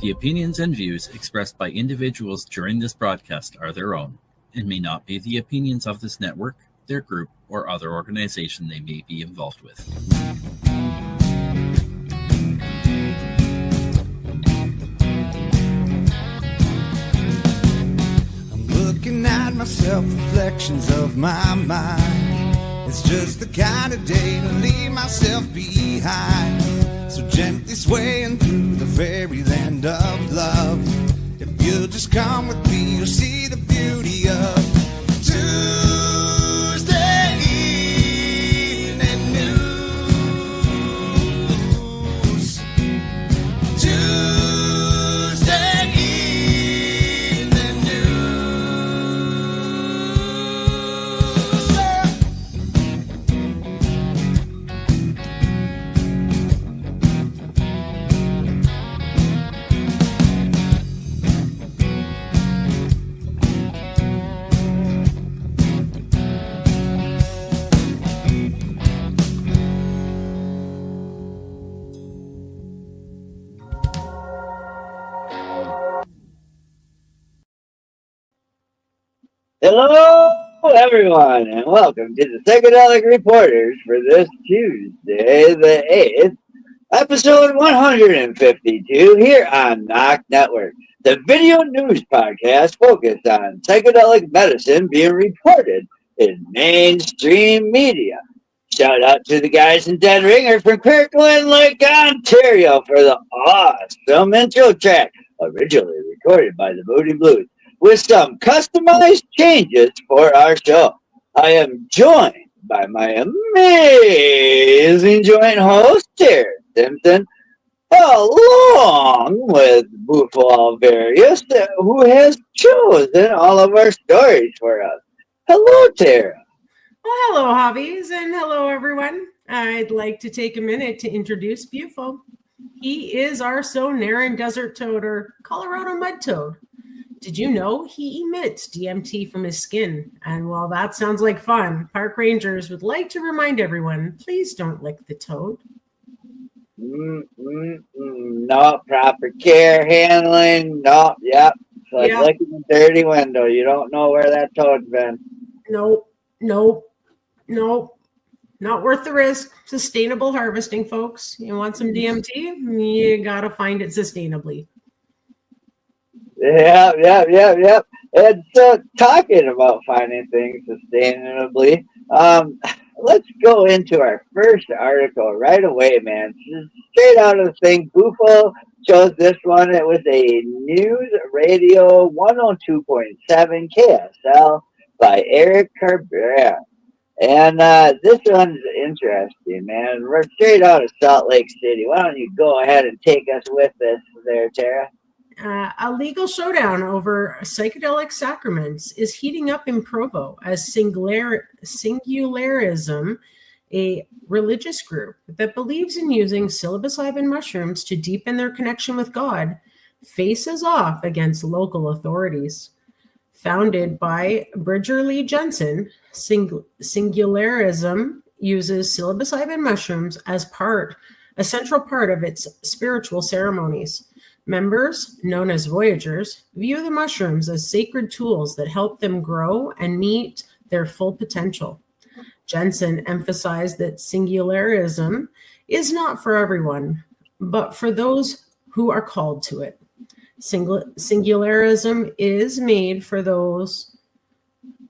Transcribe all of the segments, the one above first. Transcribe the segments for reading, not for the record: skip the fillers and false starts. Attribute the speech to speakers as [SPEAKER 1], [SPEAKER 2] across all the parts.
[SPEAKER 1] The opinions and views expressed by individuals during this broadcast are their own and may not be the opinions of this network, their group, or other organization they may be involved with.
[SPEAKER 2] I'm looking at myself, reflections of my mind. It's just the kind of day to leave myself behind. So gently swaying through the fairyland of love. If you'll just come with me, you'll see the beauty of Tuesday evening news. Tuesday evening
[SPEAKER 3] Hello, everyone, and welcome to the Psychedelic Reporters for this Tuesday, the 8th, episode 152 here on NOK Network, the video news podcast focused on psychedelic medicine being reported in mainstream media. Shout out to the guys in Dead Ringer from Kirkland Lake, Ontario for the awesome intro track, originally recorded by the Moody Blues, with some customized changes for our show. I am joined by my amazing joint host, Terry Simpson, along with Bufo Alvarius, who has chosen all of our stories for us. Hello, Tara.
[SPEAKER 4] Well, hello, hobbies, and hello, everyone. I'd like to take a minute to introduce Bufo. He is our Sonoran desert toad, or Colorado mud toad. Did you know he emits DMT from his skin? And while that sounds like fun, park rangers would like to remind everyone, please don't lick the toad.
[SPEAKER 3] No, proper care handling. No, yep. It's like licking a dirty window. You don't know where that toad's been.
[SPEAKER 4] Nope. Not worth the risk. Sustainable harvesting, folks. You want some DMT? You got to find it sustainably.
[SPEAKER 3] Yep. And so, talking about finding things sustainably, let's go into our first article right away, man. Straight out of the thing, Bufo chose this one. It was a News Radio 102.7 KSL by Eric Cabrera. And this one's interesting, man. We're straight out of Salt Lake City. Why don't you go ahead and take us with this there, Tara?
[SPEAKER 4] A legal showdown over psychedelic sacraments is heating up in Provo as Singularism, a religious group that believes in using psilocybin mushrooms to deepen their connection with God, faces off against local authorities. Founded by Bridger Lee Jensen, Singularism uses psilocybin mushrooms as a central part of its spiritual ceremonies. Members, known as Voyagers, view the mushrooms as sacred tools that help them grow and meet their full potential. Jensen emphasized that Singularism is not for everyone, but for those who are called to it. Singularism is made for those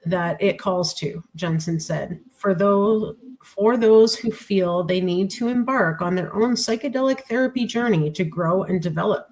[SPEAKER 4] that it calls to, Jensen said, for those who feel they need to embark on their own psychedelic therapy journey to grow and develop.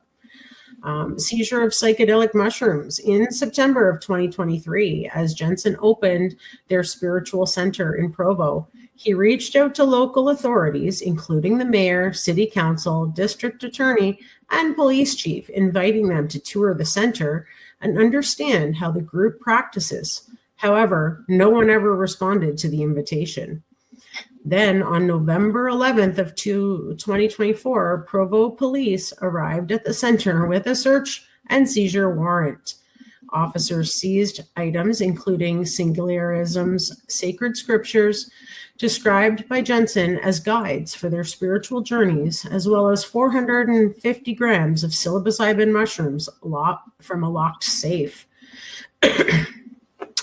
[SPEAKER 4] Seizure of psychedelic mushrooms in September of 2023, as Jensen opened their spiritual center in Provo. He reached out to local authorities, including the mayor, city council, district attorney, and police chief, inviting them to tour the center and understand how the group practices. However, no one ever responded to the invitation. Then on November 11th of 2024, Provo police arrived at the center with a search and seizure warrant. Officers seized items including Singularism's sacred scriptures, described by Jensen as guides for their spiritual journeys, as well as 450 grams of psilocybin mushrooms from a locked safe.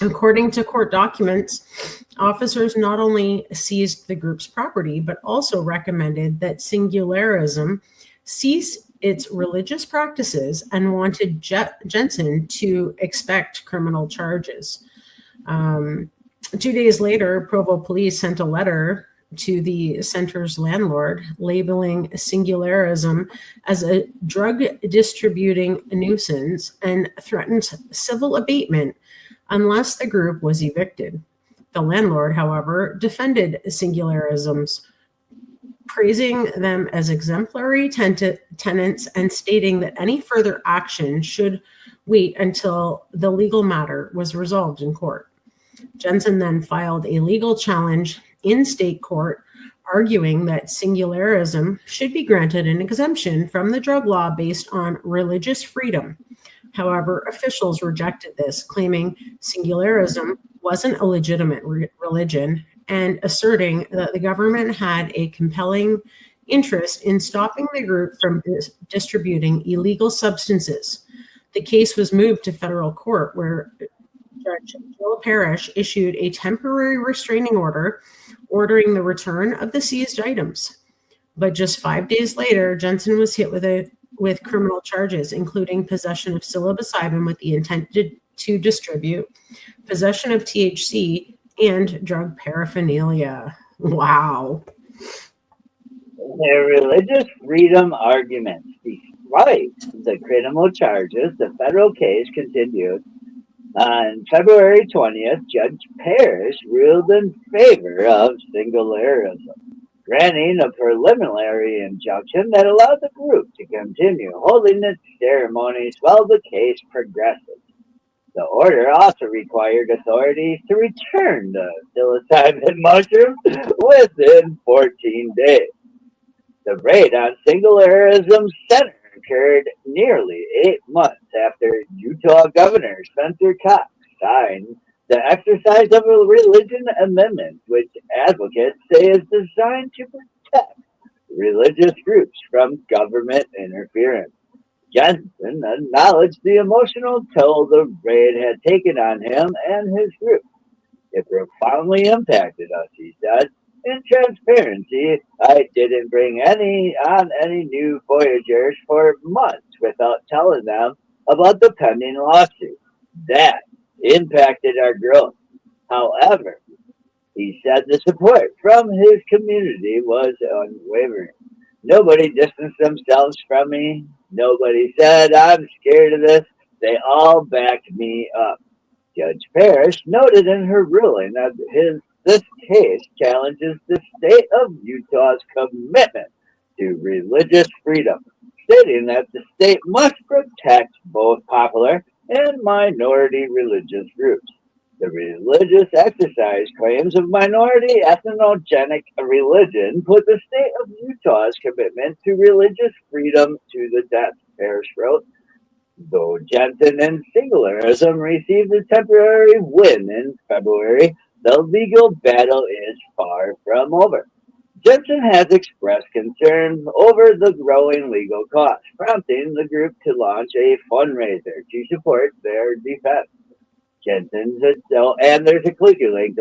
[SPEAKER 4] According to court documents, officers not only seized the group's property, but also recommended that Singularism cease its religious practices and wanted Jensen to expect criminal charges. 2 days later, Provo police sent a letter to the center's landlord labeling Singularism as a drug distributing nuisance and threatened civil abatement unless the group was evicted. The landlord, however, defended Singularisms, praising them as exemplary tenants and stating that any further action should wait until the legal matter was resolved in court. Jensen then filed a legal challenge in state court, arguing that Singularism should be granted an exemption from the drug law based on religious freedom. However, officials rejected this, claiming Singularism wasn't a legitimate religion and asserting that the government had a compelling interest in stopping the group from distributing illegal substances. The case was moved to federal court, where Judge Jill Parrish issued a temporary restraining order ordering the return of the seized items. But just 5 days later, Jensen was hit with criminal charges, including possession of psilocybin with the intent to distribute, possession of THC, and drug paraphernalia. Wow.
[SPEAKER 3] The religious freedom argument. Despite the criminal charges, the federal case continued. On February 20th, Judge Parrish ruled in favor of Singularism, granting a preliminary injunction that allowed the group to continue holding its ceremonies while the case progressed. The order also required authorities to return the psilocybin mushrooms within 14 days. The raid on Singularism Center occurred nearly 8 months after Utah Governor Spencer Cox signed the exercise of a religion amendment, which advocates say is designed to protect religious groups from government interference. Jensen acknowledged the emotional toll the raid had taken on him and his group. It profoundly impacted us, he said. In transparency, I didn't bring any new Voyagers for months without telling them about the pending lawsuit. That impacted our growth. However, he said the support from his community was unwavering. Nobody distanced themselves from me. Nobody said, I'm scared of this. They all backed me up. Judge Parrish noted in her ruling that this case challenges the state of Utah's commitment to religious freedom, stating that the state must protect both popular and minority religious groups. The religious exercise claims of minority ethnogenic religion put the state of Utah's commitment to religious freedom to the test, Parrish wrote. Though Jensen and Singularism received a temporary win in February, the legal battle is far from over. Jensen has expressed concern over the growing legal costs, prompting the group to launch a fundraiser to support their defense. Jensen's and there's a clicky link.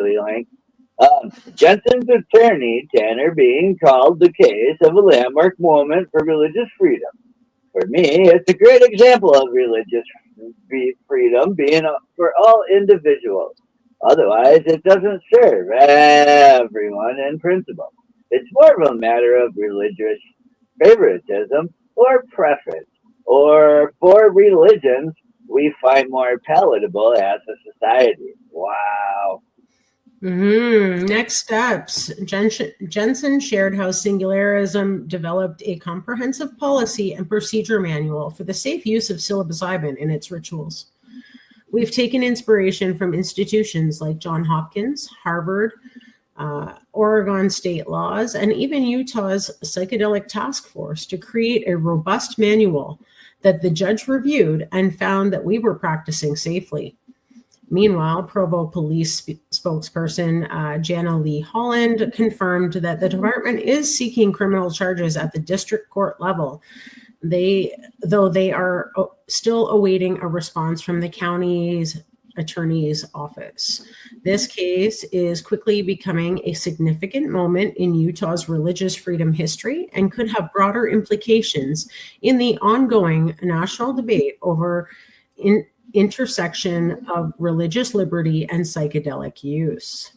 [SPEAKER 3] Jensen's attorney, Tanner Bean, called the case of a landmark moment for religious freedom. For me, it's a great example of religious freedom being for all individuals. Otherwise, it doesn't serve everyone in principle. It's more of a matter of religious favoritism or preference, or for religions we find more palatable as a society. Wow.
[SPEAKER 4] Next steps. Jensen shared how Singularism developed a comprehensive policy and procedure manual for the safe use of psilocybin in its rituals. We've taken inspiration from institutions like Johns Hopkins, Harvard, Oregon state laws, and even Utah's Psychedelic Task Force to create a robust manual that the judge reviewed and found that we were practicing safely. Meanwhile, Provo police spokesperson Jana Lee Holland confirmed that the department is seeking criminal charges at the district court level. Though they are still awaiting a response from the county's attorney's office. This case is quickly becoming a significant moment in Utah's religious freedom history and could have broader implications in the ongoing national debate over intersection of religious liberty and psychedelic use.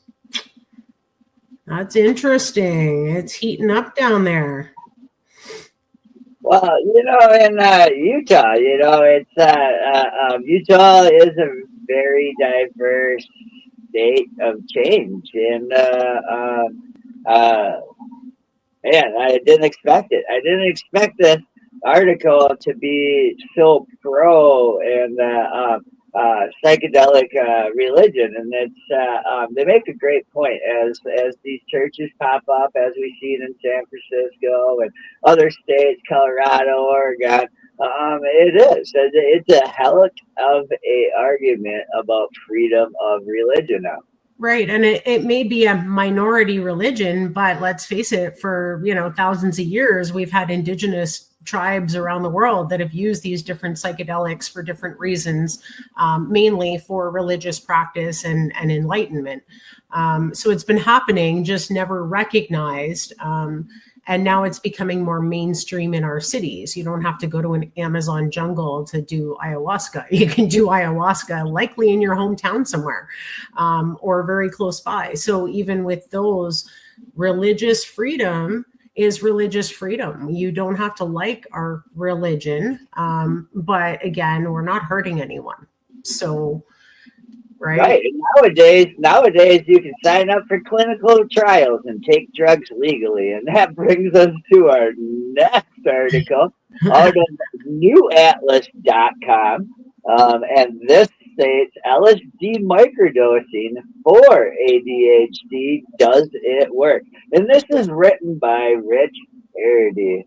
[SPEAKER 4] That's interesting. It's heating up down there.
[SPEAKER 3] Well, in Utah, it's Utah is a very diverse state of change, and I didn't expect it. I didn't expect this article to be so pro and psychedelic religion, and it's they make a great point as these churches pop up, as we see it in San Francisco and other states, Colorado, Oregon. It's a hell of a argument about freedom of religion now.
[SPEAKER 4] Right. And it may be a minority religion, but let's face it, for thousands of years, we've had indigenous tribes around the world that have used these different psychedelics for different reasons, mainly for religious practice and enlightenment. So it's been happening, just never recognized. And now it's becoming more mainstream in our cities. You don't have to go to an Amazon jungle to do ayahuasca. You can do ayahuasca likely in your hometown somewhere, or very close by. So even with those, religious freedom is religious freedom. You don't have to like our religion. But again, we're not hurting anyone. So, right.
[SPEAKER 3] Nowadays, you can sign up for clinical trials and take drugs legally. And that brings us to our next article out of newatlas.com. And this states LSD microdosing for ADHD. Does it work? And this is written by Rich Hardy.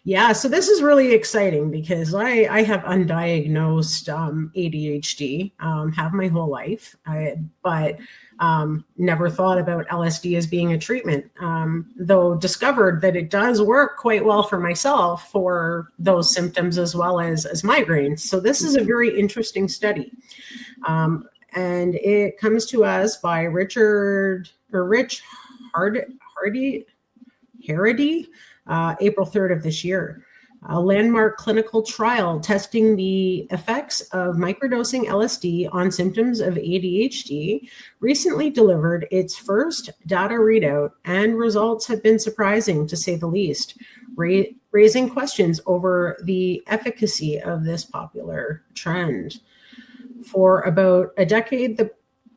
[SPEAKER 4] Yeah, so this is really exciting because I have undiagnosed ADHD, have my whole life, but never thought about LSD as being a treatment, though discovered that it does work quite well for myself for those symptoms as well as migraines. So this is a very interesting study. And it comes to us by Rich Hardy, April 3rd of this year. A landmark clinical trial testing the effects of microdosing LSD on symptoms of ADHD recently delivered its first data readout, and results have been surprising, to say the least, raising questions over the efficacy of this popular trend. For about a decade,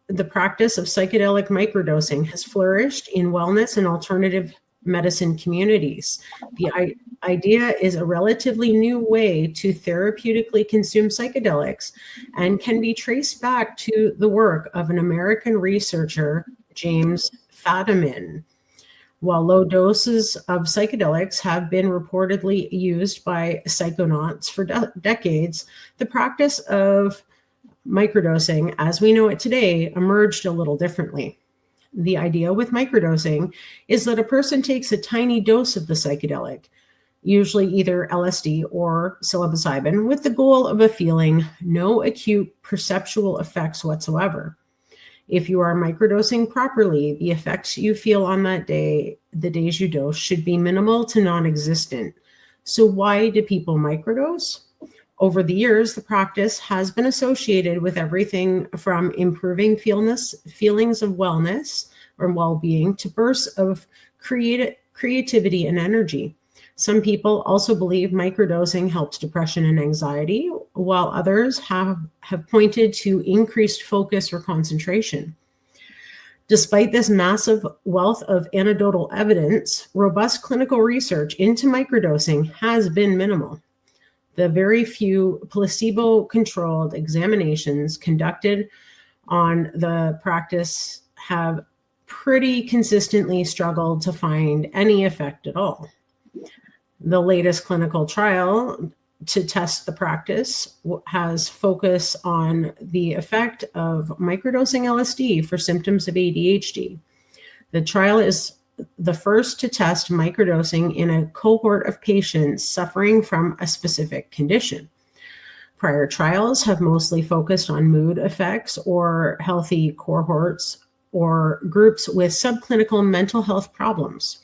[SPEAKER 4] the practice of psychedelic microdosing has flourished in wellness and alternative medicine communities. The idea is a relatively new way to therapeutically consume psychedelics and can be traced back to the work of an American researcher, James Fadiman. While low doses of psychedelics have been reportedly used by psychonauts for decades, the practice of microdosing, as we know it today, emerged a little differently. The idea with microdosing is that a person takes a tiny dose of the psychedelic, usually either LSD or psilocybin, with the goal of feeling no acute perceptual effects whatsoever. If you are microdosing properly, the effects you feel on that day, the days you dose, should be minimal to non-existent. So why do people microdose? Over the years, the practice has been associated with everything from improving feelings of wellness or well-being to bursts of creativity and energy. Some people also believe microdosing helps depression and anxiety, while others have pointed to increased focus or concentration. Despite this massive wealth of anecdotal evidence, robust clinical research into microdosing has been minimal. The very few placebo-controlled examinations conducted on the practice have pretty consistently struggled to find any effect at all. The latest clinical trial to test the practice has focus on the effect of microdosing LSD for symptoms of ADHD. The trial is the first to test microdosing in a cohort of patients suffering from a specific condition. Prior trials have mostly focused on mood effects or healthy cohorts or groups with subclinical mental health problems.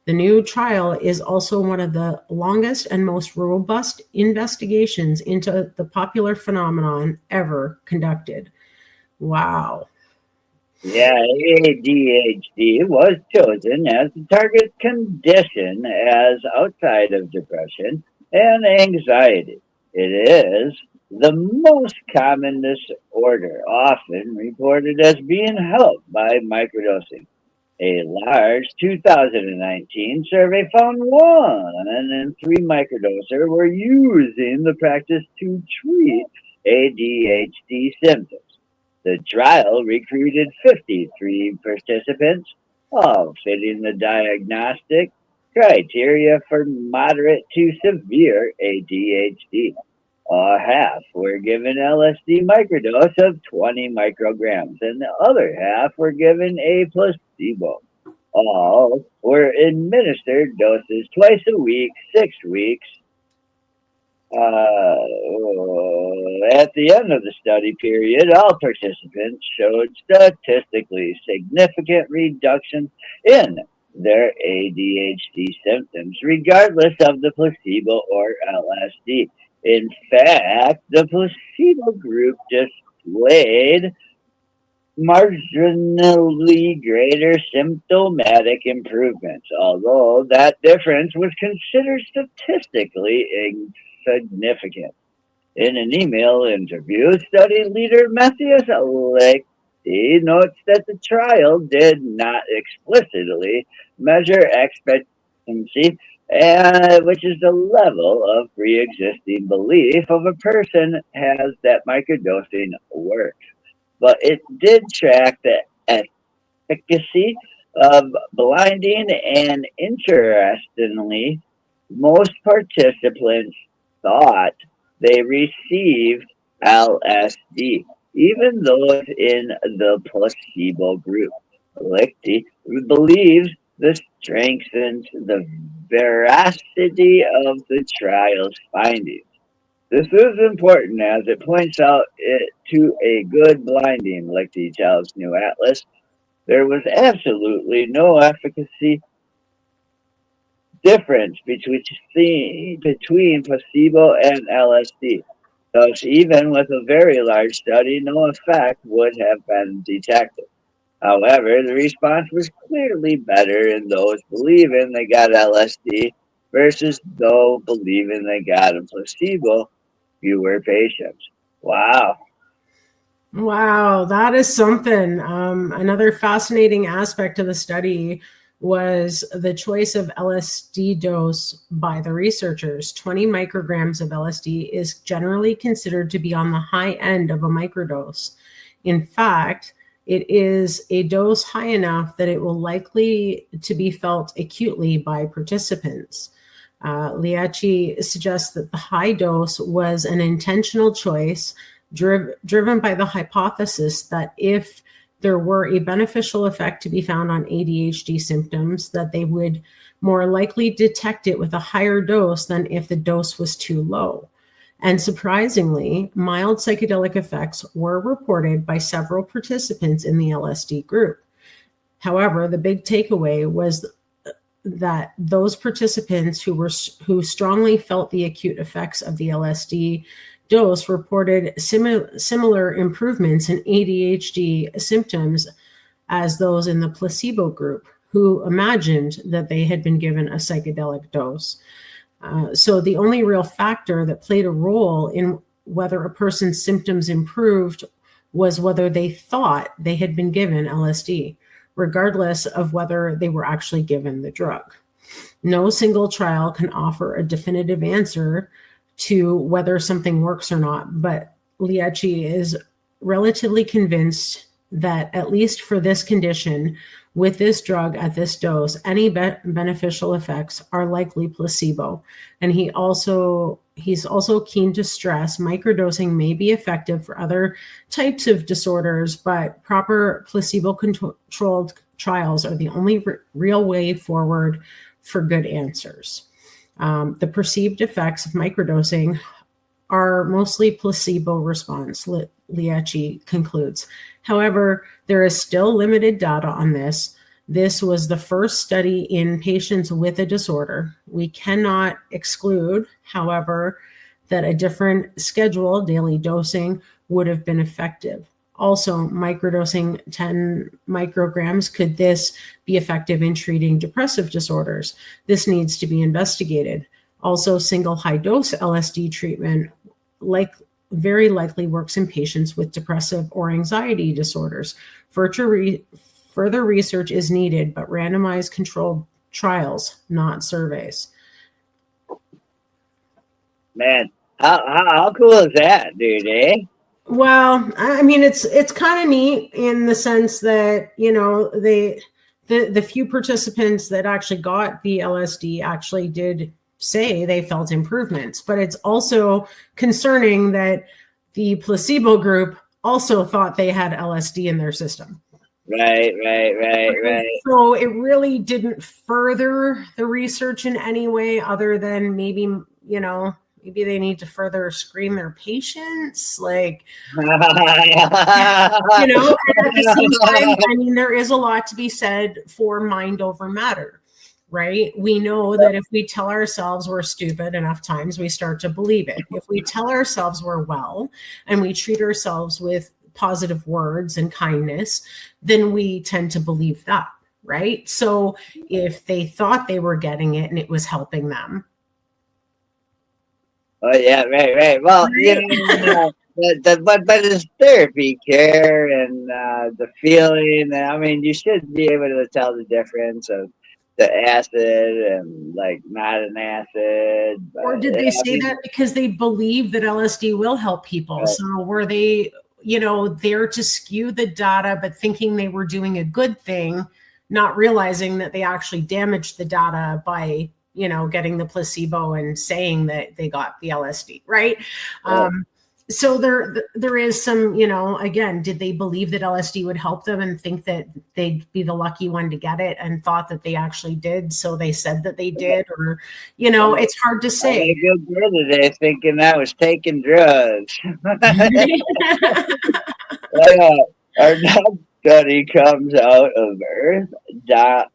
[SPEAKER 4] The new trial is also one of the longest and most robust investigations into the popular phenomenon ever conducted. Wow.
[SPEAKER 3] Yeah, ADHD was chosen as the target condition as outside of depression and anxiety. It is the most common disorder, often reported as being helped by microdosing. A large 2019 survey found 1 in 3 microdoser were using the practice to treat ADHD symptoms. The trial recruited 53 participants, all fitting the diagnostic criteria for moderate to severe ADHD. Half were given LSD microdose of 20 micrograms, and the other half were given a placebo. All were administered doses twice a week, 6 weeks. At the end of the study period, all participants showed statistically significant reductions in their ADHD symptoms, regardless of the placebo or LSD. In fact, the placebo group displayed marginally greater symptomatic improvements, although that difference was considered statistically insignificant. In an email interview, study leader Matthias Alexi notes that the trial did not explicitly measure expectancy, which is the level of pre-existing belief of a person has that microdosing works. But it did track the efficacy of blinding, and interestingly, most participants thought they received LSD, even those in the placebo group. Lichty believes this strengthens the veracity of the trial's findings. This is important as it points out to a good blinding, Lichty tells New Atlas. There was absolutely no efficacy difference between placebo and LSD. Thus, even with a very large study, no effect would have been detected. However, the response was clearly better in those believing they got LSD versus those believing they got a placebo, fewer patients. Wow.
[SPEAKER 4] Wow, that is something. Another fascinating aspect of the study was the choice of LSD dose by the researchers. 20 micrograms of LSD is generally considered to be on the high end of a microdose. In fact, it is a dose high enough that it will likely to be felt acutely by participants. Liachi suggests that the high dose was an intentional choice driven by the hypothesis that if there were a beneficial effect to be found on ADHD symptoms, that they would more likely detect it with a higher dose than if the dose was too low. And surprisingly, mild psychedelic effects were reported by several participants in the LSD group. However, the big takeaway was that those participants who strongly felt the acute effects of the LSD dose reported similar improvements in ADHD symptoms as those in the placebo group, who imagined that they had been given a psychedelic dose. So the only real factor that played a role in whether a person's symptoms improved was whether they thought they had been given LSD, regardless of whether they were actually given the drug. No single trial can offer a definitive answer to whether something works or not, but Liachi is relatively convinced that at least for this condition, with this drug at this dose, any beneficial effects are likely placebo. And he also he's also keen to stress microdosing may be effective for other types of disorders, but proper placebo-controlled trials are the only real way forward for good answers. The perceived effects of microdosing are mostly placebo response, Liecki concludes. However, there is still limited data on this. This was the first study in patients with a disorder. We cannot exclude, however, that a different schedule, daily dosing, would have been effective. Also, microdosing 10 micrograms, could this be effective in treating depressive disorders? This needs to be investigated. Also, single high-dose LSD treatment very likely works in patients with depressive or anxiety disorders. Further research is needed, but randomized controlled trials, not surveys.
[SPEAKER 3] Man, how cool is that, dude, eh?
[SPEAKER 4] Well, I mean, it's kind of neat in the sense that, you know, the few participants that actually got the LSD actually did say they felt improvements, but it's also concerning that the placebo group also thought they had LSD in their system.
[SPEAKER 3] Right.
[SPEAKER 4] So it really didn't further the research in any way other than maybe, you know, maybe they need to further screen their patients, like, you know, and at the same time, I mean, there is a lot to be said for mind over matter, right? We know that if we tell ourselves we're stupid enough times, we start to believe it. If we tell ourselves we're well and we treat ourselves with positive words and kindness, then we tend to believe that, right? So if they thought they were getting it and it was helping them.
[SPEAKER 3] Oh yeah, right. Well, you know, but it's therapy care and the feeling. And I mean, you should be able to tell the difference of the acid and like not an acid.
[SPEAKER 4] Or did they say that because they believe that LSD will help people? Right. So were they, you know, there to skew the data, but thinking they were doing a good thing, not realizing that they actually damaged the data by, you know, getting the placebo and saying that they got the LSD, right? Yeah. So there is some, you know, again, did they believe that LSD would help them and think that they'd be the lucky one to get it and thought that they actually did, so they said that they did? Or, you know, it's hard to say.
[SPEAKER 3] I go there today thinking I was taking drugs. Our next study comes out of Earth.com.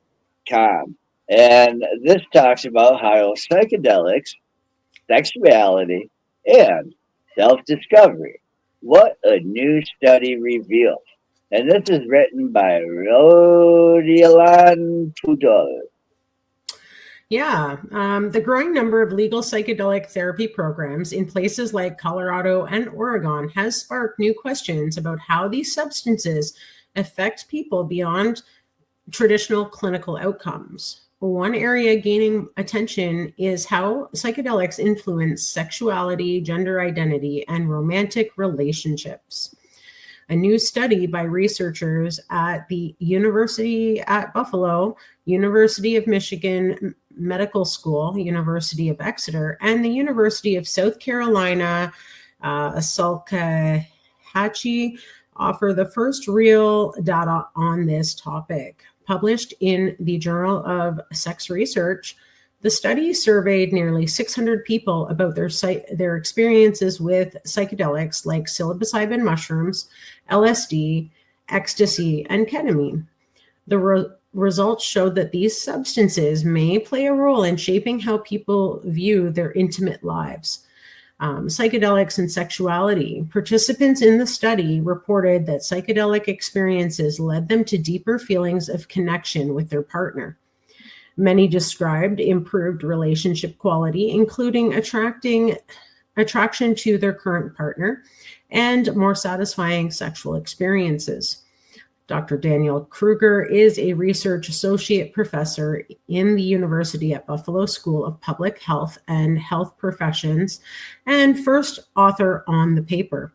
[SPEAKER 3] And this talks about how psychedelics, sexuality, and self-discovery. What a new study reveals. And this is written by Rodilan Pudol.
[SPEAKER 4] Yeah, the growing number of legal psychedelic therapy programs in places like Colorado and Oregon has sparked new questions about how these substances affect people beyond traditional clinical outcomes. One area gaining attention is how psychedelics influence sexuality, gender identity, and romantic relationships. A new study by researchers at the University at Buffalo, University of Michigan Medical School, University of Exeter, and the University of South Carolina, Salkehatchie, offer the first real data on this topic. Published in the Journal of Sex Research, the study surveyed nearly 600 people about their experiences with psychedelics like psilocybin mushrooms, LSD, ecstasy, and ketamine. The results showed that these substances may play a role in shaping how people view their intimate lives. Psychedelics and sexuality. Participants in the study reported that psychedelic experiences led them to deeper feelings of connection with their partner. Many described improved relationship quality, including attraction to their current partner and more satisfying sexual experiences. Dr. Daniel Kruger is a research associate professor in the University at Buffalo School of Public Health and Health Professions and first author on the paper.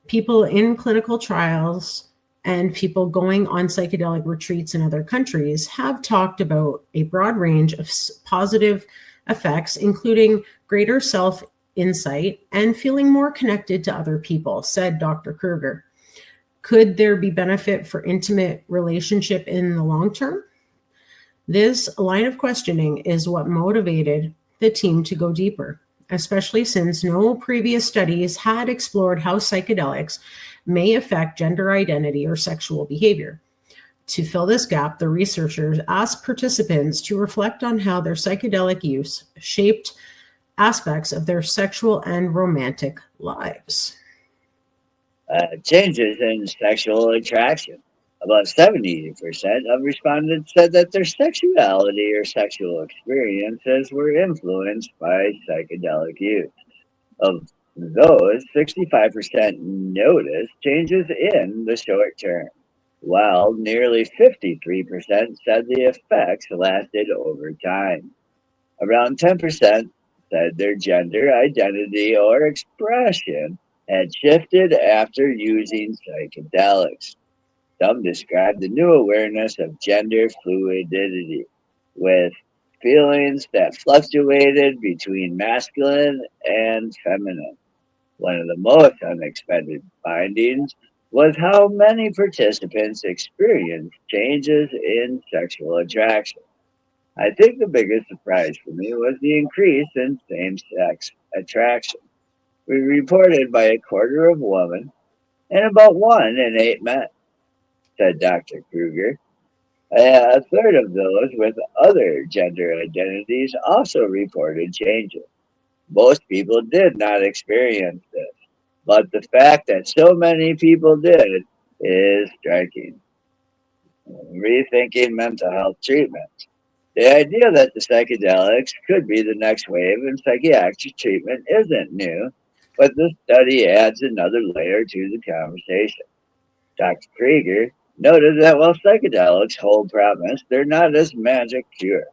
[SPEAKER 4] People in clinical trials and people going on psychedelic retreats in other countries have talked about a broad range of positive effects, including greater self insight and feeling more connected to other people, said Dr. Kruger. Could there be benefit for intimate relationship in the long term? This line of questioning is what motivated the team to go deeper, especially since no previous studies had explored how psychedelics may affect gender identity or sexual behavior. To fill this gap, the researchers asked participants to reflect on how their psychedelic use shaped aspects of their sexual and romantic lives.
[SPEAKER 3] Changes in sexual attraction. About 70% of respondents said that their sexuality or sexual experiences were influenced by psychedelic use. Of those, 65% noticed changes in the short term, while nearly 53% said the effects lasted over time. Around 10% said their gender identity or expression had shifted after using psychedelics. Some described the new awareness of gender fluidity, with feelings that fluctuated between masculine and feminine. One of the most unexpected findings was how many participants experienced changes in sexual attraction. I think the biggest surprise for me was the increase in same sex attraction. We reported by a quarter of women and about 1 in 8 men, said Dr. Kruger. A third of those with other gender identities also reported changes. Most people did not experience this, but the fact that so many people did is striking. Rethinking mental health treatment. The idea that the psychedelics could be the next wave in psychiatric treatment isn't new, but this study adds another layer to the conversation. Dr. Krieger noted that while psychedelics hold promise, they're not as magic cure.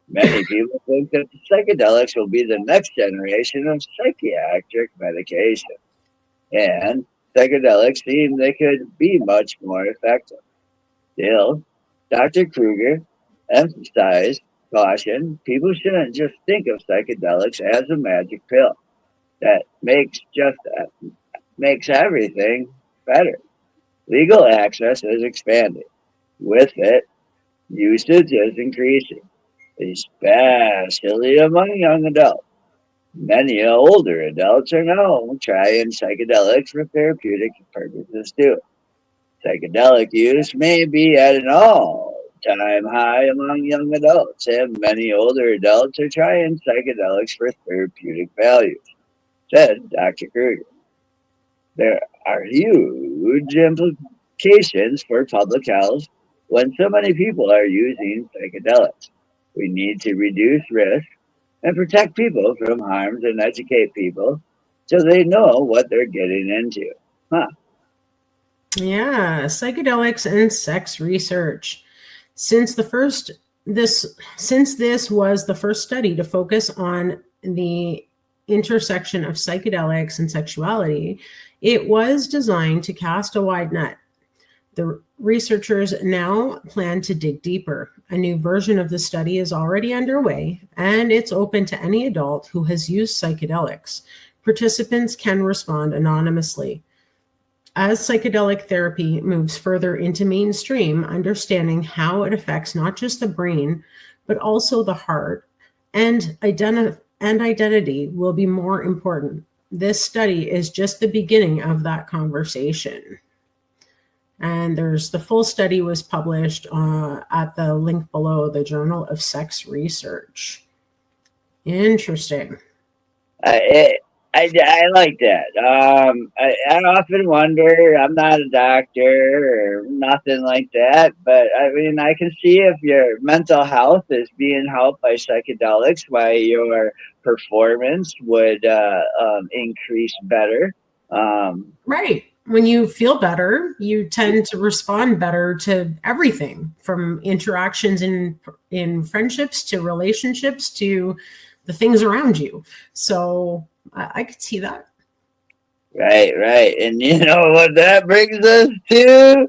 [SPEAKER 3] Many people think that the psychedelics will be the next generation of psychiatric medication, and psychedelics seem they could be much more effective. Still, Dr. Kruger emphasized caution. People shouldn't just think of psychedelics as a magic pill that makes everything better. Legal access is expanding. With it, usage is increasing, especially among young adults. Many older adults are now trying psychedelics for therapeutic purposes too. Psychedelic use may be at an all-time high among young adults, and many older adults are trying psychedelics for therapeutic values, said Dr. Kruger. There are huge implications for public health when so many people are using psychedelics. We need to reduce risk and protect people from harms and educate people so they know what they're getting into. Huh.
[SPEAKER 4] Yeah, psychedelics and sex research. Since this was the first study to focus on the intersection of psychedelics and sexuality, it was designed to cast a wide net. The researchers now plan to dig deeper. A new version of the study is already underway, and it's open to any adult who has used psychedelics. Participants can respond anonymously. As psychedelic therapy moves further into mainstream, understanding how it affects not just the brain, but also the heart and identity will be more important. This study is just the beginning of that conversation. And the full study was published at the link below, the Journal of Sex Research. Interesting.
[SPEAKER 3] I like that. I often wonder, I'm not a doctor or nothing like that, but I mean, I can see if your mental health is being helped by psychedelics, why your performance would increase better.
[SPEAKER 4] Right. When you feel better, you tend to respond better to everything from interactions in friendships to relationships to the things around you. So I could see that.
[SPEAKER 3] Right. And you know what that brings us to?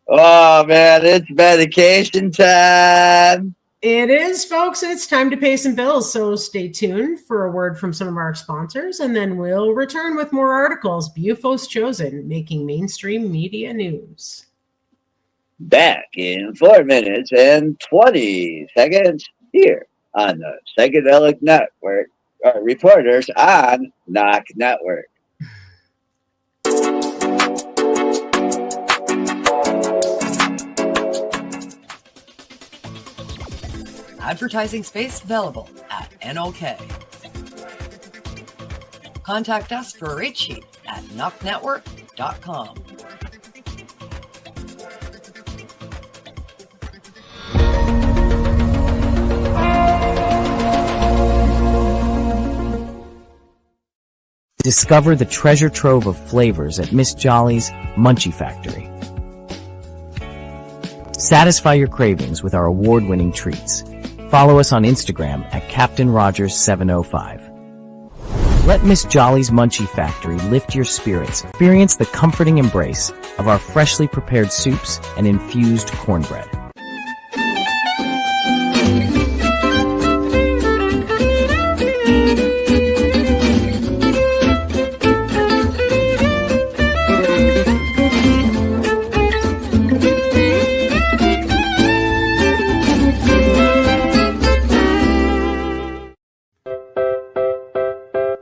[SPEAKER 3] Oh man, it's medication time.
[SPEAKER 4] It is, folks. It's time to pay some bills, so stay tuned for a word from some of our sponsors, and then we'll return with more articles Bufos chosen, making mainstream media news.
[SPEAKER 3] Back in 4 minutes and 20 seconds here on the Psychedelic Network, Reporters on NOK Network.
[SPEAKER 5] Advertising space available at NOK. Contact us for a rate sheet at NOKNetwork.com.
[SPEAKER 6] Discover the treasure trove of flavors at Miss Jolly's Munchie Factory. Satisfy your cravings with our award-winning treats. Follow us on Instagram at Captain Rogers 705. Let Miss Jolly's Munchie Factory lift your spirits. Experience the comforting embrace of our freshly prepared soups and infused cornbread.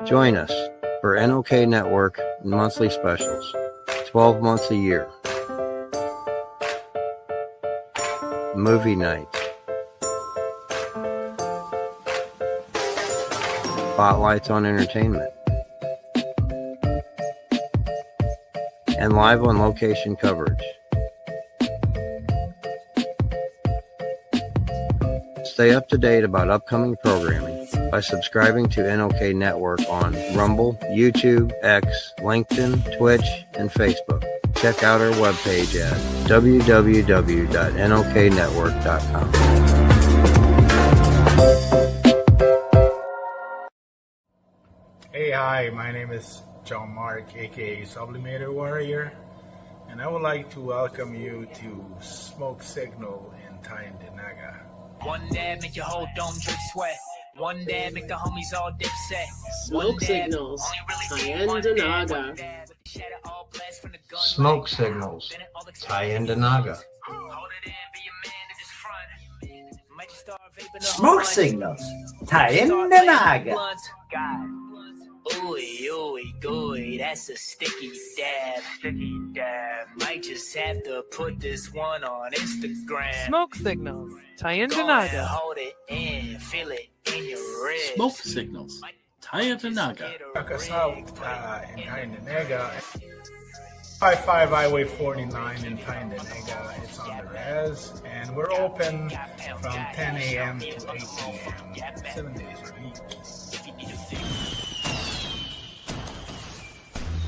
[SPEAKER 7] Join us for NOK Network monthly specials, 12 months a year. Movie nights. Spotlights on entertainment. And live on location coverage. Stay up to date about upcoming programming by subscribing to NOK Network on Rumble, YouTube, X, LinkedIn, Twitch, and Facebook. Check out our webpage at www.noknetwork.com.
[SPEAKER 8] Hey, hi, my name is John Mark, aka Sublimator Warrior, and I would like to welcome you to Smoke Signal in Tyendinaga.
[SPEAKER 9] One dab make your whole dome drip sweat. One dab make the homies all dip set.
[SPEAKER 10] Smoke Signals, Tyendinaga.
[SPEAKER 7] Smoke Signals, Tyendinaga.
[SPEAKER 11] Smoke Signals, Tyendinaga.
[SPEAKER 9] Ooey, ooey, gooey, that's a sticky dab. Sticky dab. Might just have to put this one on Instagram.
[SPEAKER 10] Smoke Signals, Tyendinaga.
[SPEAKER 9] Hold it in, feel it in your wrist.
[SPEAKER 1] Smoke Signals, Tyendinaga.
[SPEAKER 8] Check us out in Tyendinaga. 55 Highway 49 in Tyendinaga. It's on the res, and we're open from 10 a.m. to 8 p.m. 7 days a week.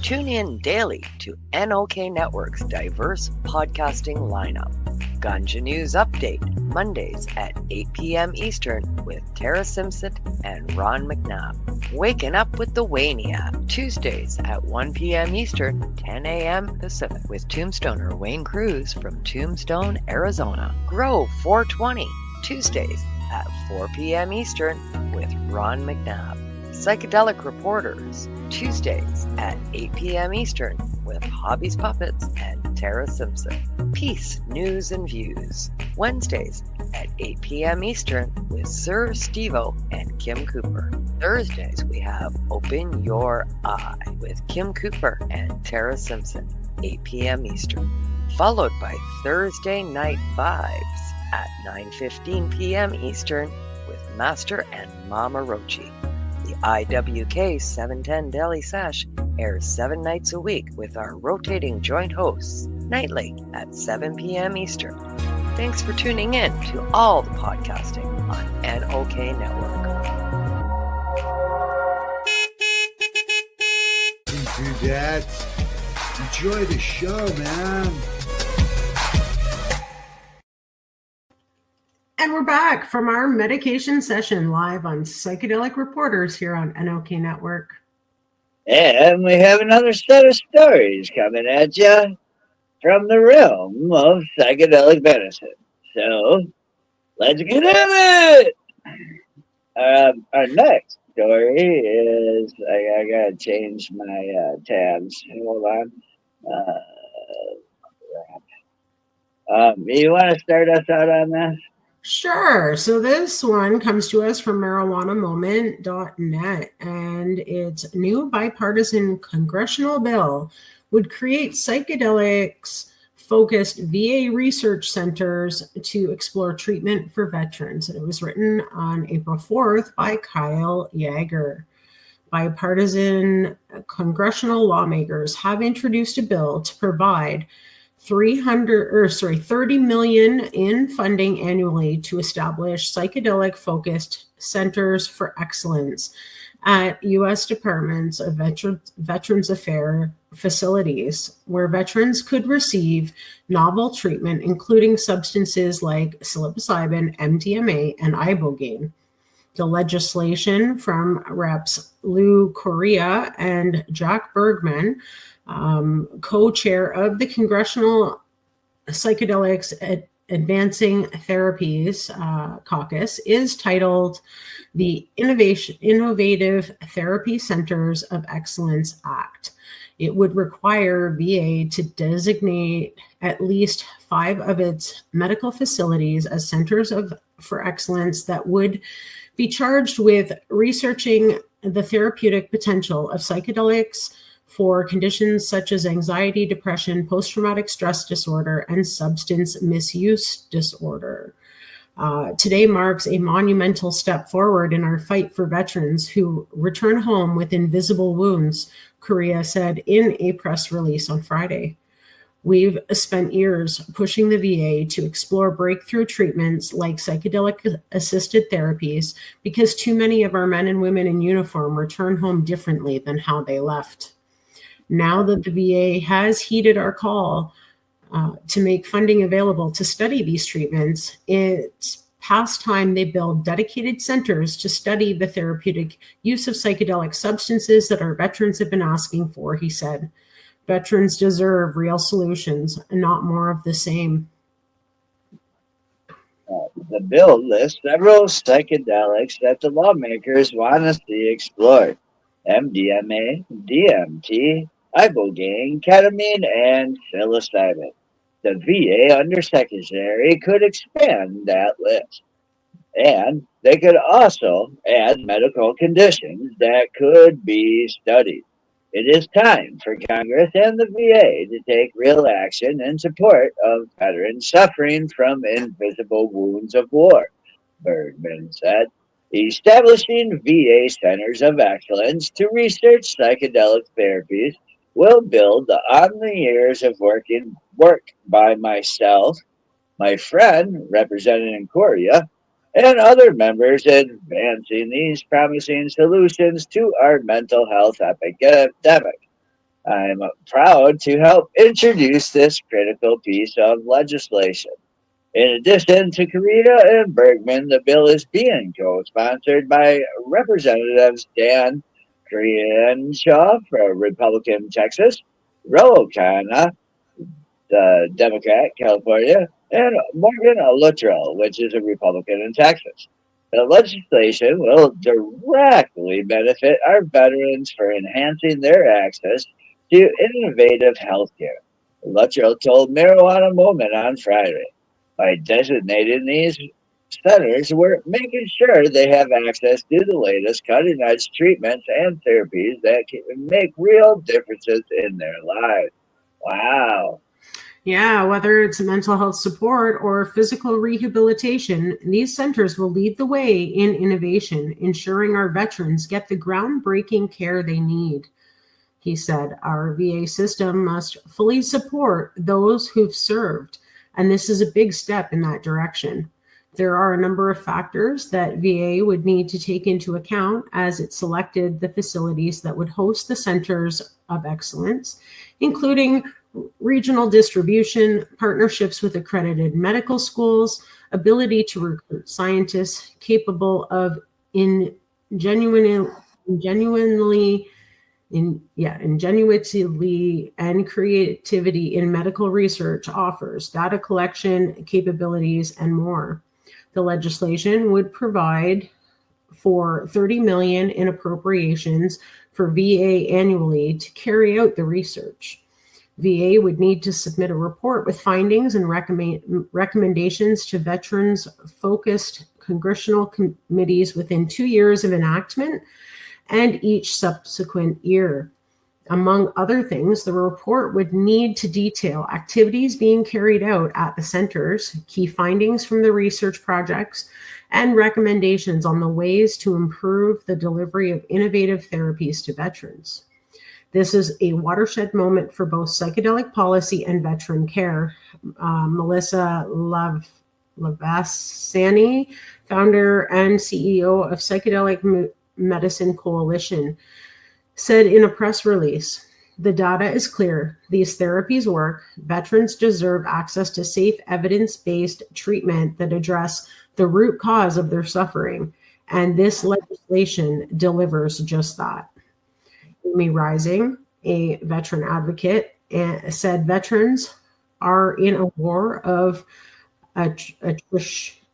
[SPEAKER 5] Tune in daily to NOK Network's diverse podcasting lineup. Ganja News Update, Mondays at 8 p.m. Eastern with Tara Simpson and Ron McNabb. Waking Up with the Wayniac, Tuesdays at 1 p.m. Eastern, 10 a.m. Pacific with Tombstoner Wayne Cruz from Tombstone, Arizona. Grow 420, Tuesdays at 4 p.m. Eastern with Ron McNabb. Psychedelic Reporters, Tuesdays at 8 p.m. Eastern with Hobbies Puppets and Tara Simpson. Peace, News and Views, Wednesdays at 8 p.m. Eastern with Sir Stevo and Kim Cooper. Thursdays we have Open Your Eye with Kim Cooper and Tara Simpson, 8 p.m. Eastern. Followed by Thursday Night Vibes at 9:15 p.m. Eastern with Master and Mama Rochi. The IWK 710 Daily Sesh airs 7 nights a week with our rotating joint hosts, nightly at 7 p.m. Eastern. Thanks for tuning in to all the podcasting on NOK Network.
[SPEAKER 2] Dudettes, enjoy the show, man.
[SPEAKER 4] And we're back from our medication session live on Psychedelic Reporters here on NOK Network.
[SPEAKER 3] And we have another set of stories coming at you from the realm of psychedelic medicine. So Let's get in it. Our next story is I gotta change my tabs. Hold on. You want to start us out on this?
[SPEAKER 4] Sure. So this one comes to us from marijuanamoment.net, and its new bipartisan congressional bill would create psychedelics focused VA research centers to explore treatment for veterans. And it was written on April 4th by Kyle Yeager. Bipartisan congressional lawmakers have introduced a bill to provide $30 million in funding annually to establish psychedelic-focused centers for excellence at U.S. Departments of Veterans Affairs facilities, where veterans could receive novel treatment, including substances like psilocybin, MDMA, and ibogaine. The legislation from Reps Lou Correa and Jack Bergman, co-chair of the Congressional Psychedelics Advancing Therapies Caucus, is titled the Innovative Therapy Centers of Excellence Act. It would require VA to designate at least 5 of its medical facilities as centers for excellence that would be charged with researching the therapeutic potential of psychedelics for conditions such as anxiety, depression, post-traumatic stress disorder, and substance misuse disorder. Today marks a monumental step forward in our fight for veterans who return home with invisible wounds, Correa said in a press release on Friday. We've spent years pushing the VA to explore breakthrough treatments like psychedelic-assisted therapies because too many of our men and women in uniform return home differently than how they left. Now that the VA has heeded our call to make funding available to study these treatments, it's past time they build dedicated centers to study the therapeutic use of psychedelic substances that our veterans have been asking for, he said. Veterans deserve real solutions and not more of the same.
[SPEAKER 3] The bill lists several psychedelics that the lawmakers want to see explored: MDMA, DMT, ibogaine, ketamine, and psilocybin. The VA Undersecretary could expand that list. And they could also add medical conditions that could be studied. It is time for Congress and the VA to take real action in support of veterans suffering from invisible wounds of war, Bergman said. Establishing VA centers of excellence to research psychedelic therapies will build on the years of work by myself, my friend, Representative Correa, and other members advancing these promising solutions to our mental health epidemic. I'm proud to help introduce this critical piece of legislation. In addition to Correa and Bergman, the bill is being co-sponsored by Representatives Dan Crenshaw from Republican Texas, Ro Khanna, the Democrat, California, and Morgan Luttrell, which is a Republican in Texas. The legislation will directly benefit our veterans for enhancing their access to innovative health care. Luttrell told Marijuana Moment on Friday. By designating these centers, we're making sure they have access to the latest cutting edge treatments and therapies that can make real differences in their lives. Wow.
[SPEAKER 4] Yeah, whether it's mental health support or physical rehabilitation, these centers will lead the way in innovation, ensuring our veterans get the groundbreaking care they need. He said, our VA system must fully support those who've served, and this is a big step in that direction. There are a number of factors that VA would need to take into account as it selected the facilities that would host the centers of excellence, including regional distribution, partnerships with accredited medical schools, ability to recruit scientists capable of ingenuity and creativity in medical research offers, data collection capabilities, and more. The legislation would provide for $30 million in appropriations for VA annually to carry out the research. VA would need to submit a report with findings and recommendations to veterans-focused congressional committees within 2 years of enactment and each subsequent year. Among other things, the report would need to detail activities being carried out at the centers, key findings from the research projects, and recommendations on the ways to improve the delivery of innovative therapies to veterans. This is a watershed moment for both psychedelic policy and veteran care. Melissa Lavassani, founder and CEO of Psychedelic Medicine Coalition, said in a press release, "The data is clear. These therapies work. Veterans deserve access to safe, evidence-based treatment that address the root cause of their suffering, and this legislation delivers just that." Amy Rising, a veteran advocate, said veterans are in a war of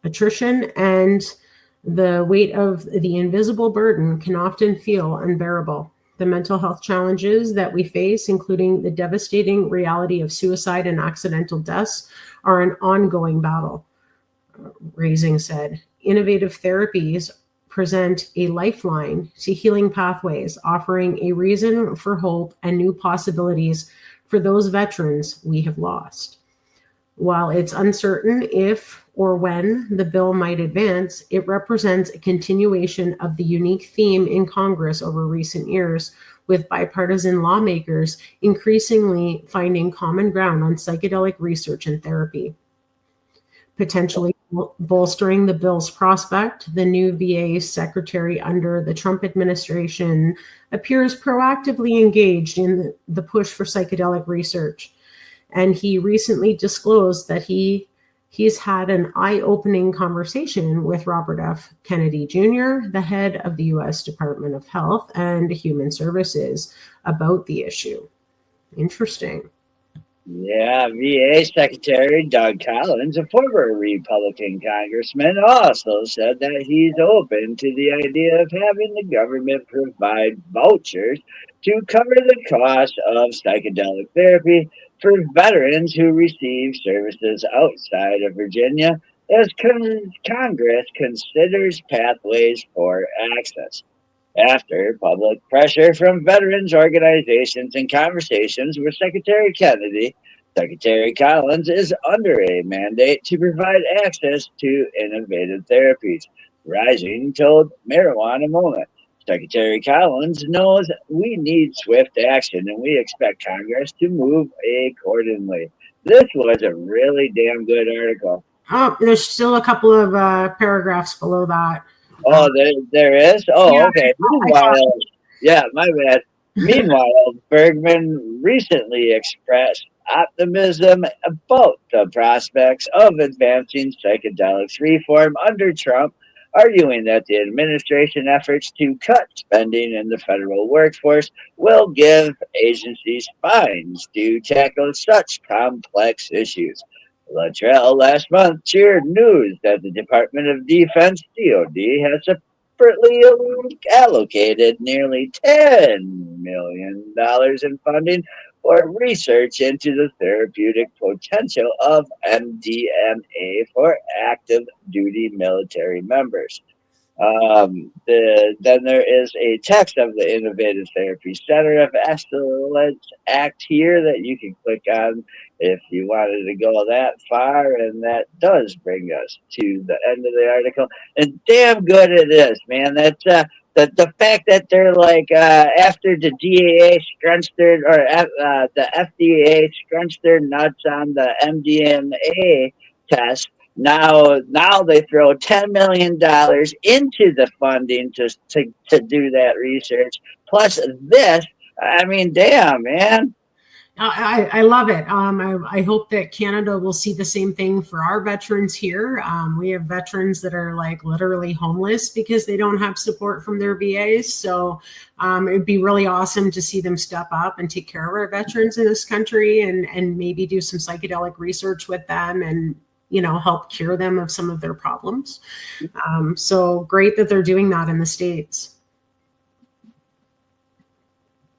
[SPEAKER 4] attrition, and the weight of the invisible burden can often feel unbearable. The mental health challenges that we face, including the devastating reality of suicide and accidental deaths, are an ongoing battle, Rising said. Innovative therapies present a lifeline to healing pathways, offering a reason for hope and new possibilities for those veterans we have lost. While it's uncertain if or when the bill might advance, it represents a continuation of the unique theme in Congress over recent years, with bipartisan lawmakers increasingly finding common ground on psychedelic research and therapy. Potentially bolstering the bill's prospect, the new VA secretary under the Trump administration appears proactively engaged in the push for psychedelic research. And he recently disclosed that he's had an eye-opening conversation with Robert F. Kennedy Jr., the head of the U.S. Department of Health and Human Services, about the issue. Interesting.
[SPEAKER 3] Yeah, VA Secretary Doug Collins, a former Republican congressman, also said that he's open to the idea of having the government provide vouchers to cover the cost of psychedelic therapy for veterans who receive services outside of Virginia as Congress considers pathways for access. After public pressure from veterans organizations and conversations with Secretary Kennedy, Secretary Collins is under a mandate to provide access to innovative therapies. Rising told Marijuana Moment, Secretary Collins knows we need swift action and we expect Congress to move accordingly. This was a really damn good article.
[SPEAKER 4] Oh, there's still a couple of paragraphs below that.
[SPEAKER 3] Oh, there is? Oh, yeah, okay. Meanwhile, yeah, my bad. Meanwhile, Bergman recently expressed optimism about the prospects of advancing psychedelics reform under Trump, arguing that the administration efforts to cut spending in the federal workforce will give agencies fines to tackle such complex issues. Luttrell last month shared news that the Department of Defense, DoD, has separately allocated nearly $10 million in funding for research into the therapeutic potential of MDMA for active duty military members. Then there is a text of the Innovative Therapy Center of Excellence Act here that you can click on if you wanted to go that far, and that does bring us to the end of the article. And damn good it is, man. That's the fact that they're like after the DAA scrunched their the FDA scrunched their nuts on the MDMA test. Now they throw $10 million into the funding to do that research. Plus this, I mean, damn, man.
[SPEAKER 4] I love it. I hope that Canada will see the same thing for our veterans here. We have veterans that are like literally homeless because they don't have support from their VAs. So it'd be really awesome to see them step up and take care of our veterans in this country and maybe do some psychedelic research with them and, help cure them of some of their problems. So great that they're doing that in the States.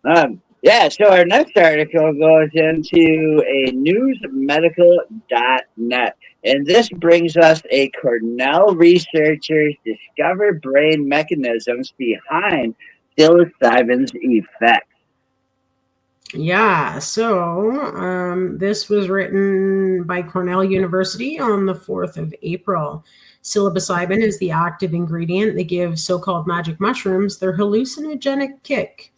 [SPEAKER 3] So our next article goes into a newsmedical.net. And this brings us a Cornell researchers discover brain mechanisms behind psilocybin's effects.
[SPEAKER 4] Yeah, so this was written by Cornell University on the 4th of April. Psilocybin is the active ingredient that gives so-called magic mushrooms their hallucinogenic kick.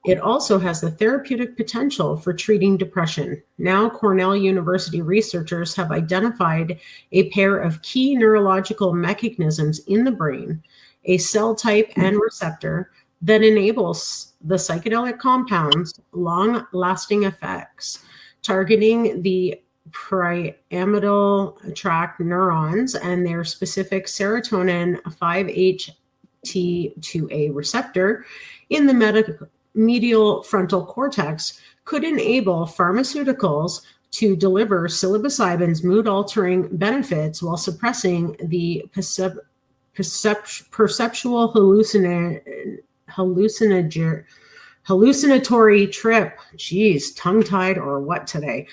[SPEAKER 4] It also has the therapeutic potential for treating depression. Now, Cornell University researchers have identified a pair of key neurological mechanisms in the brain, a cell type and receptor that enables the psychedelic compounds' long-lasting effects, targeting the pyramidal tract neurons and their specific serotonin 5-HT2A receptor in the medial frontal cortex could enable pharmaceuticals to deliver psilocybin's mood-altering benefits while suppressing the perceptual hallucinatory trip. Geez, tongue-tied or what today?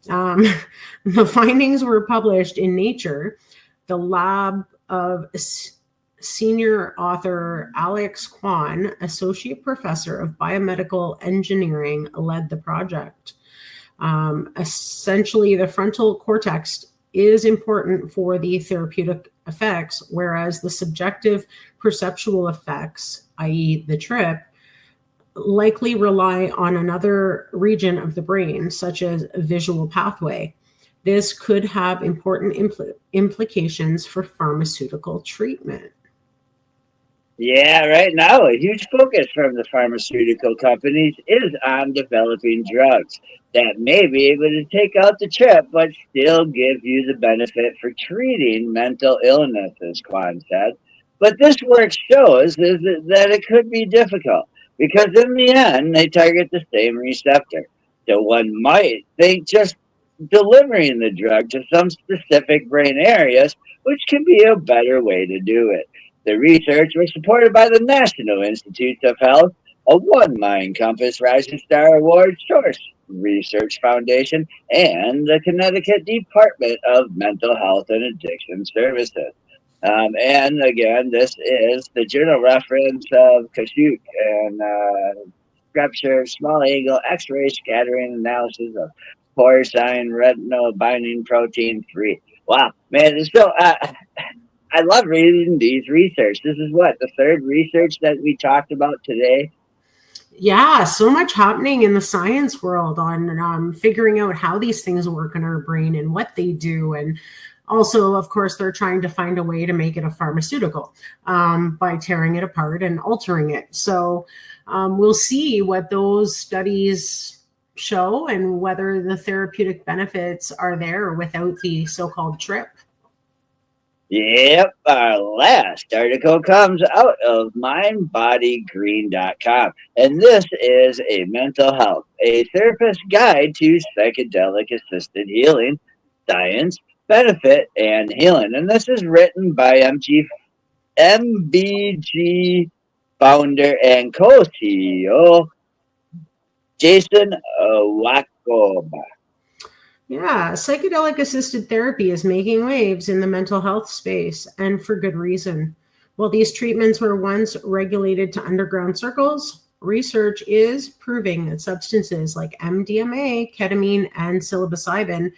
[SPEAKER 4] The findings were published in Nature. The lab of senior author Alex Kwan, associate professor of biomedical engineering, led the project. Essentially, the frontal cortex is important for the therapeutic effects, whereas the subjective perceptual effects, i.e. the trip, likely rely on another region of the brain, such as a visual pathway. This could have important implications for pharmaceutical treatment.
[SPEAKER 3] Yeah, right now a huge focus from the pharmaceutical companies is on developing drugs that may be able to take out the trip but still give you the benefit for treating mental illness, as Kwan said. But this work shows that it could be difficult because in the end they target the same receptor. So one might think just delivering the drug to some specific brain areas, which can be a better way to do it. The research was supported by the National Institutes of Health, a One Mind Compass Rising Star Award Source Research Foundation, and the Connecticut Department of Mental Health and Addiction Services. And again, this is the journal reference of Kashuk and Scripture, small angle X-ray scattering analysis of porcine retinal binding protein 3. Wow, man, so I love reading these research. This is the third research that we talked about today.
[SPEAKER 4] Yeah, so much happening in the science world on figuring out how these things work in our brain and what they do. And also, of course, they're trying to find a way to make it a pharmaceutical by tearing it apart and altering it. So we'll see what those studies show and whether the therapeutic benefits are there without the so-called trip.
[SPEAKER 3] Yep, our last article comes out of mindbodygreen.com, and this is a mental health, a therapist's guide to psychedelic-assisted healing, science, benefit, and healing. And this is written by MBG founder and co-CEO Jason Wakoba.
[SPEAKER 4] Yeah, psychedelic assisted therapy is making waves in the mental health space, and for good reason. While these treatments were once regulated to underground circles, research is proving that substances like MDMA, ketamine, and psilocybin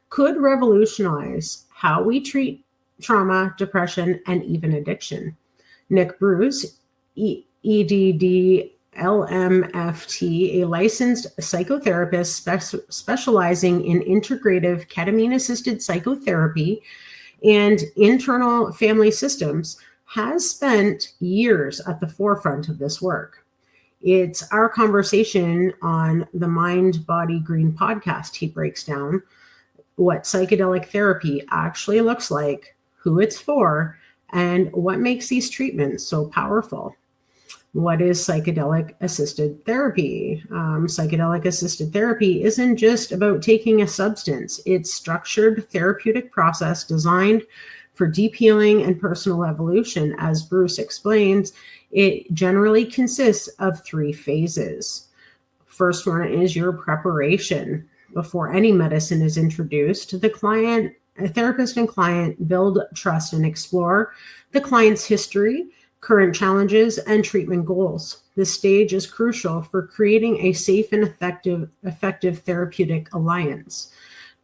[SPEAKER 4] could revolutionize how we treat trauma, depression, and even addiction. Nick Bruce, EDD LMFT, a licensed psychotherapist specializing in integrative ketamine-assisted psychotherapy and internal family systems, has spent years at the forefront of this work. It's our conversation on the Mind Body Green podcast. He breaks down what psychedelic therapy actually looks like, who it's for, and what makes these treatments so powerful. What is psychedelic assisted therapy? Psychedelic assisted therapy isn't just about taking a substance. It's structured therapeutic process designed for deep healing and personal evolution. As Bruce explains, it generally consists of 3 phases. First one is your preparation. Before any medicine is introduced, a therapist and client build trust and explore the client's history, current challenges, and treatment goals. This stage is crucial for creating a safe and effective therapeutic alliance.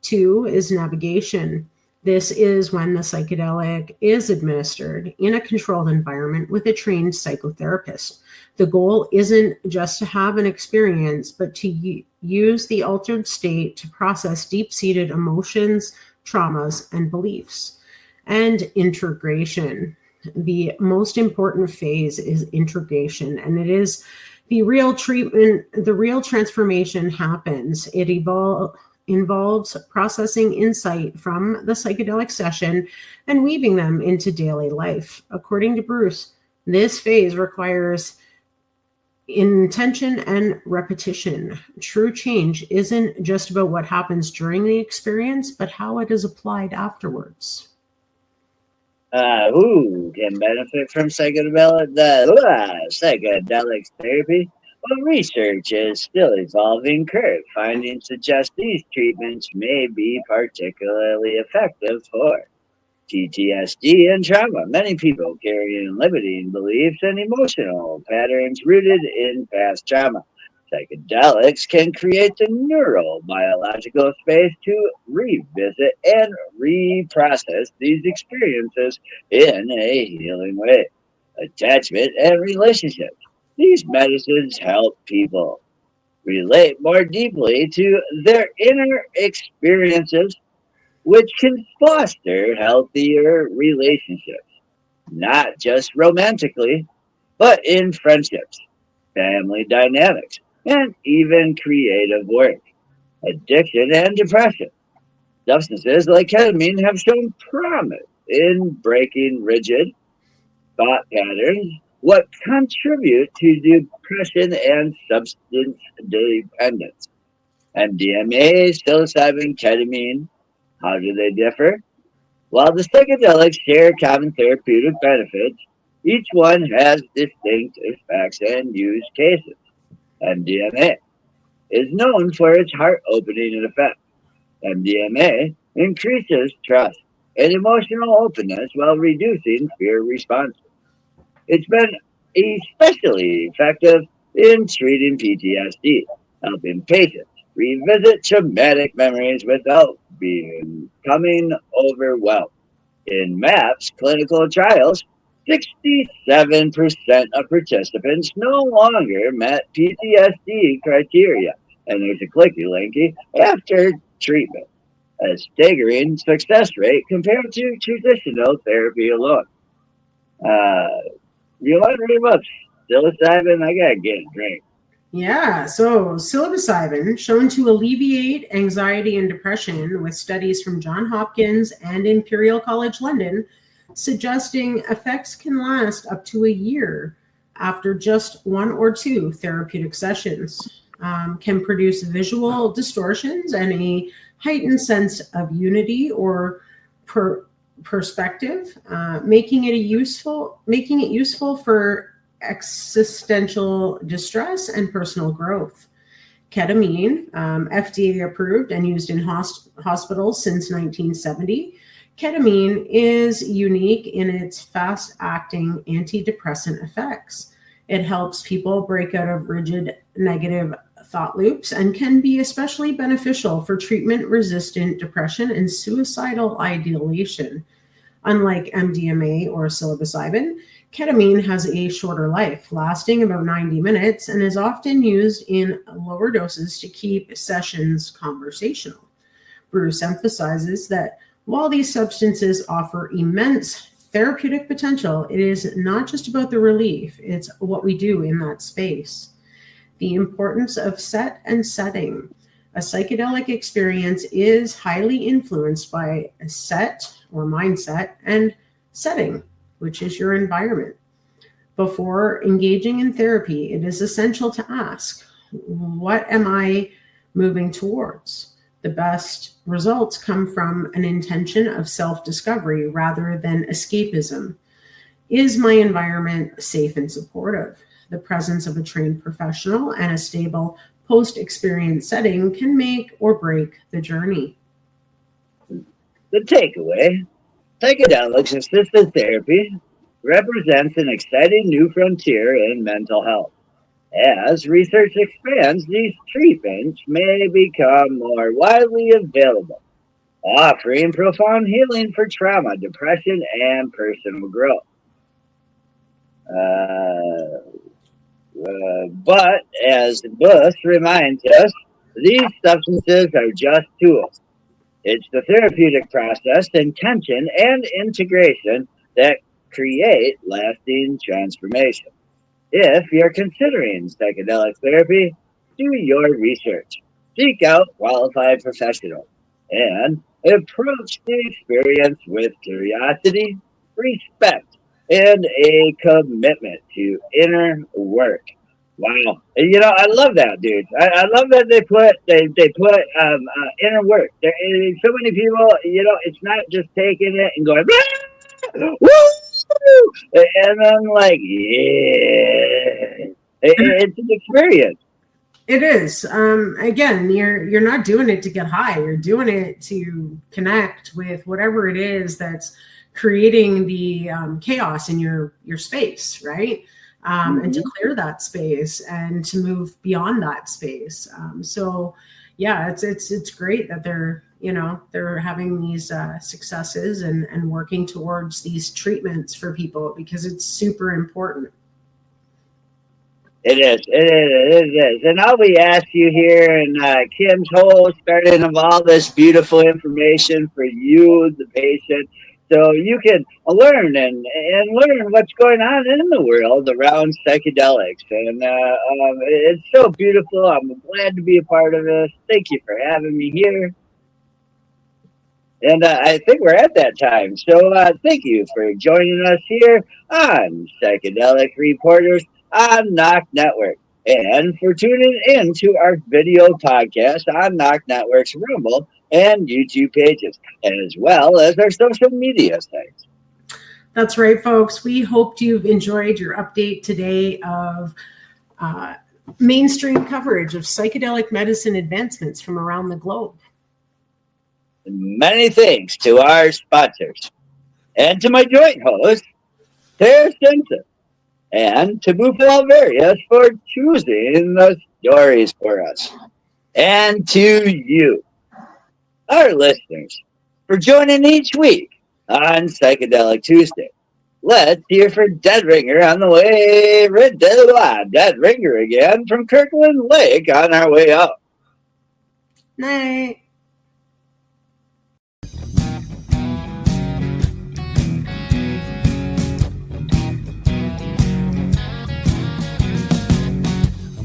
[SPEAKER 4] 2 is navigation. This is when the psychedelic is administered in a controlled environment with a trained psychotherapist. The goal isn't just to have an experience, but to use the altered state to process deep-seated emotions, traumas, and beliefs. And integration. The most important phase is integration, and it is the real treatment, the real transformation happens. It involves processing insight from the psychedelic session and weaving them into daily life. According to Bruce, this phase requires intention and repetition. True change isn't just about what happens during the experience, but how it is applied afterwards.
[SPEAKER 3] Who can benefit from psychedelic therapy? Well, research is still evolving. Current findings suggest these treatments may be particularly effective for PTSD and trauma. Many people carry limiting beliefs and emotional patterns rooted in past trauma. Psychedelics can create the neurobiological space to revisit and reprocess these experiences in a healing way. Attachment and relationships. These medicines help people relate more deeply to their inner experiences, which can foster healthier relationships, not just romantically, but in friendships, family dynamics, and even creative work. Addiction and depression. Substances like ketamine have shown promise in breaking rigid thought patterns, what contribute to depression and substance dependence. MDMA, psilocybin, ketamine, how do they differ? While the psychedelics share common therapeutic benefits, each one has distinct effects and use cases. MDMA is known for its heart-opening effect. MDMA increases trust and emotional openness while reducing fear responses. It's been especially effective in treating PTSD, helping patients revisit traumatic memories without becoming overwhelmed. In MAPS clinical trials, 67% of participants no longer met PTSD criteria, and there's a clicky linky after treatment, a staggering success rate compared to traditional therapy alone. You want to read about psilocybin? I gotta get a drink.
[SPEAKER 4] Yeah, so psilocybin shown to alleviate anxiety and depression with studies from Johns Hopkins and Imperial College London, suggesting effects can last up to a year after just 1 or 2 therapeutic sessions, can produce visual distortions and a heightened sense of unity or perspective, making it useful for existential distress and personal growth. Ketamine, FDA approved and used in hospitals since 1970. Ketamine is unique in its fast-acting antidepressant effects. It helps people break out of rigid negative thought loops and can be especially beneficial for treatment-resistant depression and suicidal ideation. Unlike MDMA or psilocybin, ketamine has a shorter life, lasting about 90 minutes, and is often used in lower doses to keep sessions conversational. Bruce emphasizes that while these substances offer immense therapeutic potential, it is not just about the relief, it's what we do in that space. The importance of set and setting. A psychedelic experience is highly influenced by a set or mindset and setting, which is your environment. Before engaging in therapy, it is essential to ask, what am I moving towards? The best results come from an intention of self-discovery rather than escapism. Is my environment safe and supportive? The presence of a trained professional and a stable post-experience setting can make or break the journey.
[SPEAKER 3] The takeaway: psychedelics-assisted therapy represents an exciting new frontier in mental health. As research expands, these treatments may become more widely available, offering profound healing for trauma, depression, and personal growth. But as Bush reminds us, these substances are just tools. It's the therapeutic process, intention, and integration that create lasting transformation. If you're considering psychedelic therapy, do your research, seek out qualified professionals, and approach the experience with curiosity, respect, and a commitment to inner work. Wow, I love that, dude. I love that they put inner work. So many people, it's not just taking it and going, woo! And I'm like, yeah, it's an experience.
[SPEAKER 4] It is. Again, you're not doing it to get high. You're doing it to connect with whatever it is that's creating the chaos in your space, right? And to clear that space and to move beyond that space. So, yeah, it's great that they're having these successes and working towards these treatments for people, because it's super important.
[SPEAKER 3] It is. And all we ask you here in Kim's whole starting of all this beautiful information for you, the patient, so you can learn and learn what's going on in the world around psychedelics. And it's so beautiful. I'm glad to be a part of this. Thank you for having me here. And I think we're at that time. So thank you for joining us here on Psychedelic Reporters on NOK Network, and for tuning in to our video podcast on NOK Network's Rumble and YouTube pages, as well as our social media sites.
[SPEAKER 4] That's right, folks. We hope you've enjoyed your update today of mainstream coverage of psychedelic medicine advancements from around the globe.
[SPEAKER 3] Many thanks to our sponsors, and to my joint host, Tara Simpson, and to Bufalo Various for choosing the stories for us, and to you, our listeners, for joining each week on Psychedelic Tuesday. Let's hear for Dead Ringer on the way. Dead Ringer again from Kirkland Lake on our way up.
[SPEAKER 4] Night.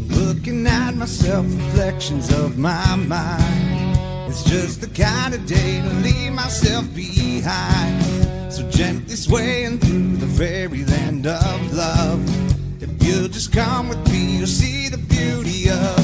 [SPEAKER 2] Looking at myself, reflections of my mind. It's just the kind of day to leave myself behind. So gently swaying through the fairyland of love. If you'll just come with me, you'll see the beauty of